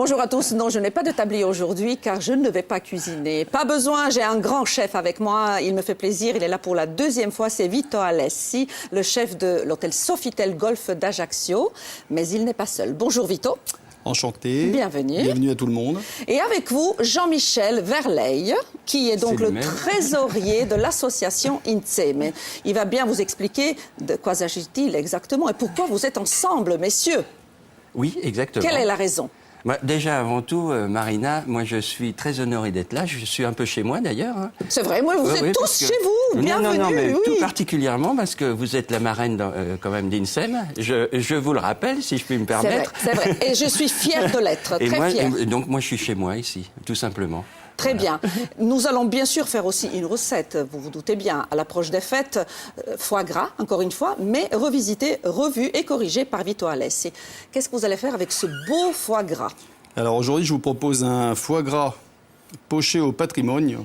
Bonjour à tous. Non, je n'ai pas de tablier aujourd'hui car je ne vais pas cuisiner. Pas besoin, j'ai un grand chef avec moi. Il me fait plaisir. Il est là pour la deuxième fois. C'est Vito Alessi, le chef de l'hôtel Sofitel Golf d'Ajaccio. Mais il n'est pas seul. Bonjour Vito. Enchanté. Bienvenue. Bienvenue à tout le monde. Et avec vous, Jean-Michel Verleil, qui est donc le trésorier de l'association INSEM. Il va bien vous expliquer de quoi s'agit-il exactement et pourquoi vous êtes ensemble, messieurs. Oui, exactement. Quelle est la raison ? Déjà, avant tout, Marina, moi, je suis très honoré d'être là. Je suis un peu chez moi, d'ailleurs. Hein. C'est vrai, moi, vous êtes tous chez vous. Bienvenue. Non, mais oui. tout particulièrement parce que vous êtes la marraine, quand même, d'INSEM. Je vous le rappelle, si je puis me permettre. C'est vrai. Et je suis fière de l'être, très fière. Donc, moi, je suis chez moi, ici, tout simplement. Très bien. Nous allons bien sûr faire aussi une recette, vous vous doutez bien, à l'approche des fêtes, foie gras, encore une fois, mais revisité, revu et corrigé par Vito Alessi. Qu'est-ce que vous allez faire avec ce beau foie gras ? Alors aujourd'hui, je vous propose un foie gras poché au patrimoine,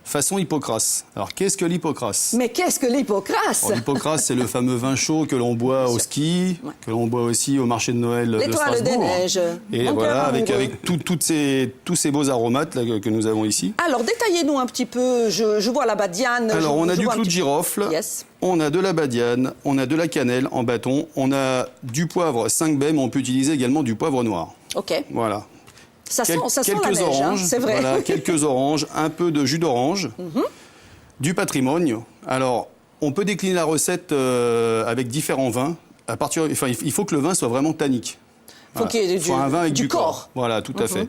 façon Hippocrate. Alors qu'est-ce que l'Hippocrate ? Mais qu'est-ce que l'Hippocrate ? L'Hippocrate, c'est le fameux vin chaud que l'on boit au ski, que l'on boit aussi au marché de Noël de Strasbourg. L'étoile des neiges. Et voilà, avec tous ces beaux aromates là, que nous avons ici. Alors, détaillez-nous un petit peu. Je vois la badiane. Alors, on a du clou de girofle, on a de la badiane, on a de la cannelle en bâton, on a du poivre 5B, mais on peut utiliser également du poivre noir. OK. Voilà. Ça sent la quelques neige, oranges, hein, c'est vrai. Voilà, quelques oranges, un peu de jus d'orange, du patrimoine. Alors, on peut décliner la recette avec différents vins. Il faut que le vin soit vraiment tannique. Il faut qu'il y ait un vin avec du corps. corps. Voilà, tout à fait.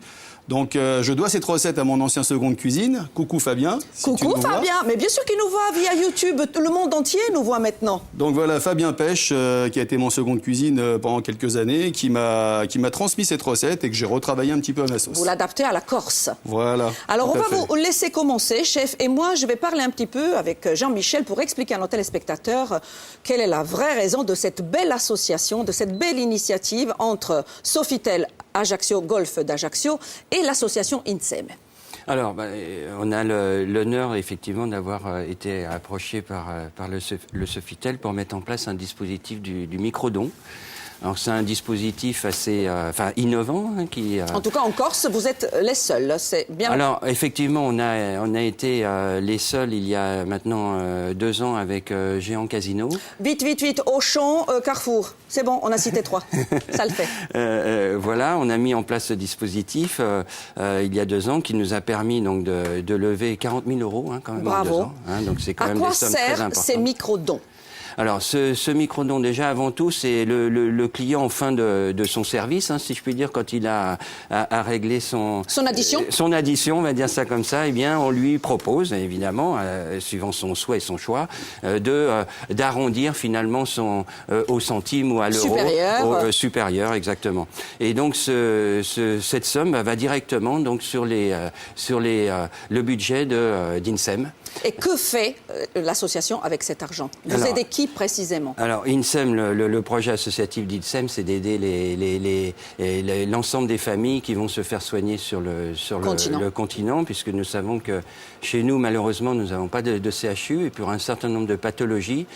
Donc, je dois cette recette à mon ancien second de cuisine. Coucou Fabien. Coucou Fabien. Mais bien sûr qu'il nous voit via YouTube. Le monde entier nous voit maintenant. Donc voilà, Fabien Pêche, qui a été mon second de cuisine pendant quelques années, qui m'a transmis cette recette et que j'ai retravaillé un petit peu à ma sauce. Vous l'adaptez à la Corse. Voilà. Alors, on va vous laisser commencer, chef. Et moi, je vais parler un petit peu avec Jean-Michel pour expliquer à nos téléspectateurs quelle est la vraie raison de cette belle association, de cette belle initiative entre Sofitel Ajaccio Golf d'Ajaccio et l'association INSEM. Alors, on a l'honneur, effectivement, d'avoir été approché par le Sofitel pour mettre en place un dispositif du micro-don. Alors, c'est un dispositif assez innovant. En tout cas, en Corse, vous êtes les seuls. C'est bien. Alors, effectivement, on a été les seuls il y a maintenant 2 ans avec Géant Casino. Vite, Auchan, Carrefour. C'est bon, on a cité 3. Ça le fait. Voilà, on a mis en place ce dispositif il y a 2 ans qui nous a permis donc de lever 40 000 € quand même. Bravo. En 2 ans. Donc, c'est quand même des sommes très importantes. À quoi servent ces micro-dons ? Alors, ce micro-don, déjà, avant tout, c'est le client en fin de son service, si je puis dire, quand il a réglé son addition. Son addition, on va dire ça comme ça, eh bien, on lui propose, évidemment, suivant son souhait et son choix, d'arrondir finalement au centime ou à l'euro. Supérieur, exactement. Et donc, cette somme va directement donc, sur le budget d'INSEM. Et que fait l'association avec cet argent ? Vous aidez qui précisément ? Alors, INSEM, le projet associatif d'INSEM, c'est d'aider l'ensemble des familles qui vont se faire soigner sur le continent, puisque nous savons que chez nous, malheureusement, nous n'avons pas de CHU, et pour un certain nombre de pathologies,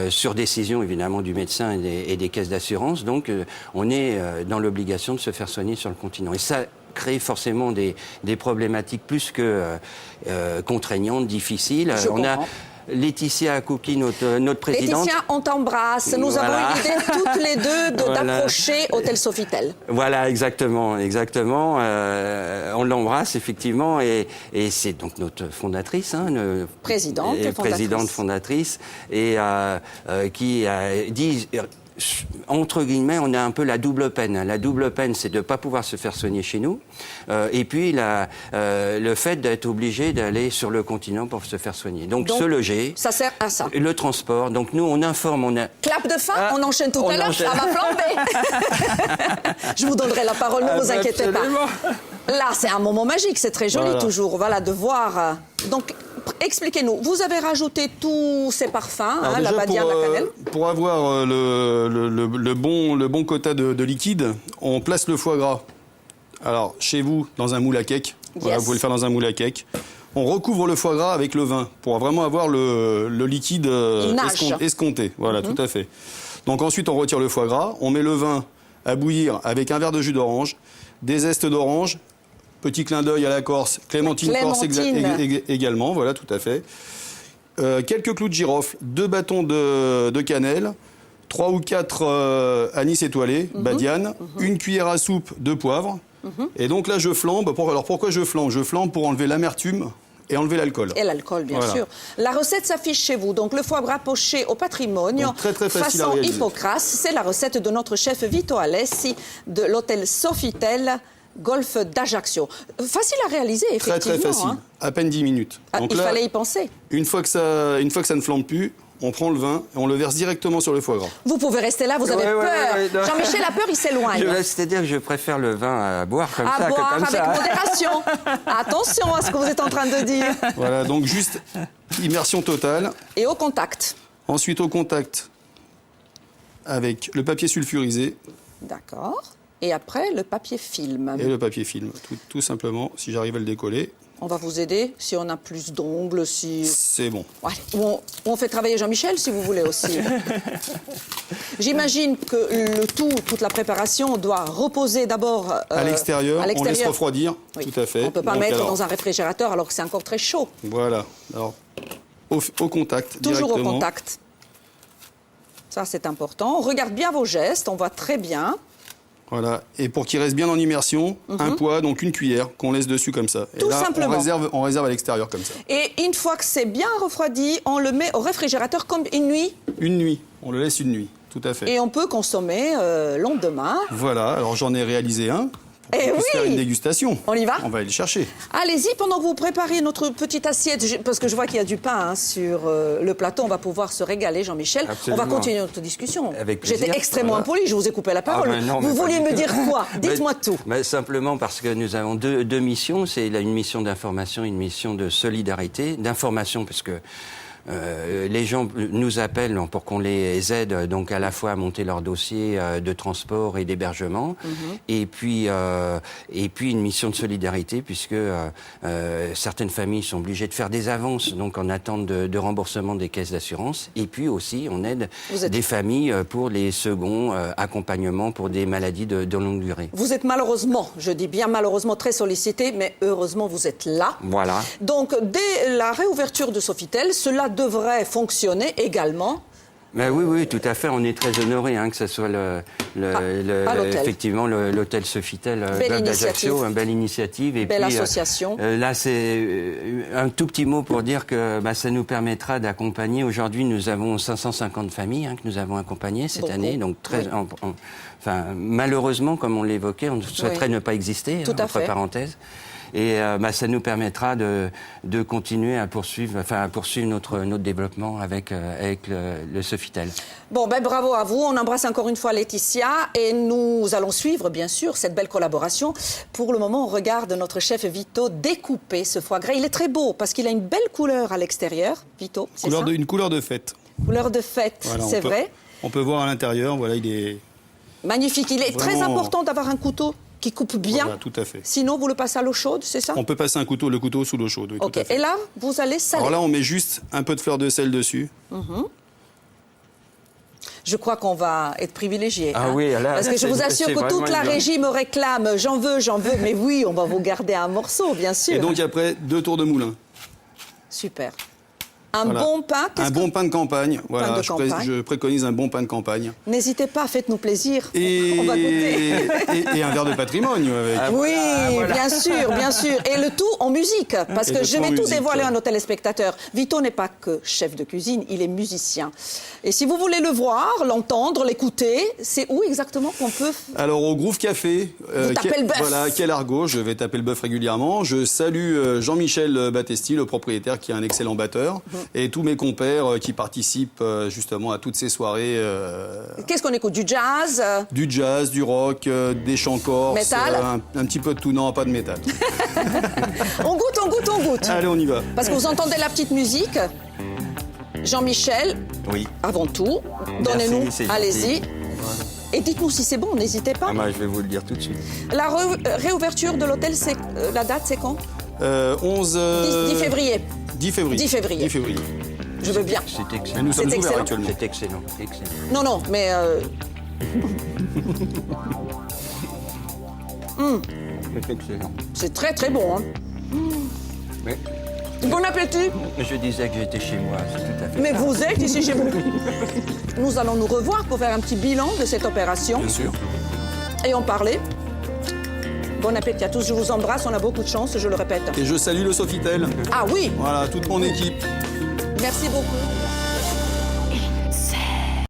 sur décision évidemment du médecin et des caisses d'assurance, donc on est dans l'obligation de se faire soigner sur le continent. Et ça crée forcément des problématiques plus que contraignantes, difficiles. On a Laetitia Akouki, notre présidente. Laetitia, on t'embrasse. Nous avons eu l'idée toutes les deux d'approcher Hôtel Sofitel. Voilà, exactement. On l'embrasse, effectivement, et c'est donc notre fondatrice. Présidente fondatrice, et qui dit... Entre guillemets, on a un peu la double peine. La double peine, c'est de ne pas pouvoir se faire soigner chez nous. Et puis, le fait d'être obligé d'aller sur le continent pour se faire soigner. Donc se loger. Ça sert à ça. Le transport. Donc, nous, on informe. Clap de fin, on enchaîne tout à l'heure. Ça va flamber. Je vous donnerai la parole, ne vous inquiétez pas. Là, c'est un moment magique. C'est très joli toujours. Voilà, de voir. Donc, expliquez-nous, vous avez rajouté tous ces parfums, la badiane, la cannelle. Pour avoir le bon quota de liquide, on place le foie gras. Alors, chez vous, dans un moule à cake. Voilà, vous pouvez le faire dans un moule à cake. On recouvre le foie gras avec le vin pour vraiment avoir le liquide escompté. Voilà, tout à fait. Donc ensuite, on retire le foie gras, on met le vin à bouillir avec un verre de jus d'orange, des zestes d'orange, petit clin d'œil à la Corse, clémentine corse également, voilà, tout à fait. Quelques clous de girofle, 2 bâtons de cannelle, 3 ou 4 anis étoilés, badiane, une cuillère à soupe de poivre. Et donc là, je flambe. Alors pourquoi je flambe? Je flambe pour enlever l'amertume et enlever l'alcool. Et l'alcool, bien sûr. La recette s'affiche chez vous. Donc le foie gras poché au patrimoine, très facile façon à réaliser. Hippocrate. C'est la recette de notre chef Vito Alessi de l'hôtel Sofitel, Golfe d'Ajaccio. Facile à réaliser, effectivement. Très facile. Hein. À peine 10 minutes. Donc il fallait y penser. Une fois que ça ne flambe plus, on prend le vin et on le verse directement sur le foie gras. Vous pouvez rester là, vous avez peur. Jean-Michel a peur, il s'éloigne. C'est-à-dire que je préfère le vin à boire comme ça que boire comme avec ça. modération. Attention à ce que vous êtes en train de dire. Voilà, donc juste immersion totale. Et au contact. Ensuite au contact avec le papier sulfurisé. D'accord. Et après, le papier film. Et le papier film, tout simplement, si j'arrive à le décoller. On va vous aider si on a plus d'ongles, si... C'est bon. Ouais. On fait travailler Jean-Michel, si vous voulez aussi. J'imagine que toute la préparation doit reposer d'abord... à l'extérieur, on laisse refroidir, oui. Tout à fait. On ne peut pas mettre dans un réfrigérateur alors que c'est encore très chaud. Voilà. Alors, au contact, toujours au contact. Ça, c'est important. On regarde bien vos gestes, on voit très bien. Voilà, et pour qu'il reste bien en immersion, un poids, donc une cuillère, qu'on laisse dessus comme ça. Tout et là, simplement. On réserve à l'extérieur comme ça. Et une fois que c'est bien refroidi, on le met au réfrigérateur comme une nuit? Une nuit, on le laisse une nuit, tout à fait. Et on peut consommer le lendemain. Voilà, alors j'en ai réalisé un. Et oui, faire une dégustation. On y va? On va aller le chercher. Allez-y, pendant que vous préparez notre petite assiette, parce que je vois qu'il y a du pain sur le plateau, on va pouvoir se régaler, Jean-Michel. Absolument. On va continuer notre discussion. Avec plaisir. J'étais extrêmement impoli, je vous ai coupé la parole. Non, vous vouliez me dire quoi? Dites-moi tout. Simplement parce que nous avons deux missions. C'est une mission d'information, une mission de solidarité. D'information parce que les gens nous appellent pour qu'on les aide donc à la fois à monter leur dossier de transport et d'hébergement, et puis une mission de solidarité puisque certaines familles sont obligées de faire des avances donc en attente de remboursement des caisses d'assurance, et puis aussi on aide des familles pour les seconds accompagnements pour des maladies de longue durée. Vous êtes malheureusement, je dis bien malheureusement, très sollicité, mais heureusement vous êtes là. Voilà. Donc dès la réouverture de Sofitel, cela devrait fonctionner également. Ben oui, tout à fait. On est très honorés que ce soit effectivement l'hôtel Sofitel Golfe d'Ajaccio, une belle initiative. Et belle association. Là, c'est un tout petit mot pour dire que ça nous permettra d'accompagner. Aujourd'hui, nous avons 550 familles que nous avons accompagnées cette année. Donc malheureusement, comme on l'évoquait, on souhaiterait ne pas exister, entre parenthèses. Et ça nous permettra de continuer à poursuivre notre développement avec le Sofitel. Bon, bravo à vous. On embrasse encore une fois Laetitia et nous allons suivre, bien sûr, cette belle collaboration. Pour le moment, on regarde notre chef Vito découper ce foie gras. Il est très beau parce qu'il a une belle couleur à l'extérieur. Vito, c'est ça? Une couleur de fête. Couleur de fête, voilà, c'est vrai. On peut voir à l'intérieur, voilà, il est... Magnifique. Il est très important d'avoir un couteau qui coupe bien. Voilà, tout à fait. Sinon, vous le passez à l'eau chaude, c'est ça? On peut passer le couteau sous l'eau chaude, oui, OK. Tout à fait. Et là, vous allez saler. Alors là, on met juste un peu de fleur de sel dessus. Je crois qu'on va être privilégiés. Oui, là, parce que je vous assure que toute la régie me réclame. J'en veux. Mais oui, on va vous garder un morceau, bien sûr. Et donc, après, 2 tours de moulin. Super. Bon pain. Bon pain de campagne. Voilà, pain de campagne. Je préconise un bon pain de campagne. N'hésitez pas, faites-nous plaisir. Et... On va goûter. et un verre de patrimoine avec. Oui, bien sûr, bien sûr. Et le tout en musique, parce que je vais tout dévoiler à nos téléspectateurs. Vito n'est pas que chef de cuisine, il est musicien. Et si vous voulez le voir, l'entendre, l'écouter, c'est où exactement qu'on peut... Alors au Groove Café, quel argot, je vais taper le bœuf régulièrement. Je salue Jean-Michel Battesti, le propriétaire, qui est un excellent batteur. Et tous mes compères qui participent justement à toutes ces soirées. Qu'est-ce qu'on écoute? Du jazz? Du jazz, du rock, des chants corses. Métal? Un petit peu de tout, non, pas de métal. On goûte. Allez, on y va. Parce que vous entendez la petite musique. Jean-Michel, oui. Avant tout, donnez-nous, allez-y. Voilà. Et dites-nous si c'est bon, n'hésitez pas. Je vais vous le dire tout de suite. La réouverture de l'hôtel, la date, c'est quand? 10 février. 10 février. Je veux bien. C'est excellent. Et nous sommes ouverts actuellement. C'est excellent. Non, mais... C'est excellent. C'est très très bon. Hein. Oui. Bon appétit. Je disais que j'étais chez moi, c'est tout à fait Mais ça. vous êtes ici chez vous. Nous allons nous revoir pour faire un petit bilan de cette opération. Bien sûr. Et en parler. Bon appétit à tous, je vous embrasse, on a beaucoup de chance, je le répète. Et je salue le Sofitel. Ah oui, Voilà, toute mon équipe. merci beaucoup.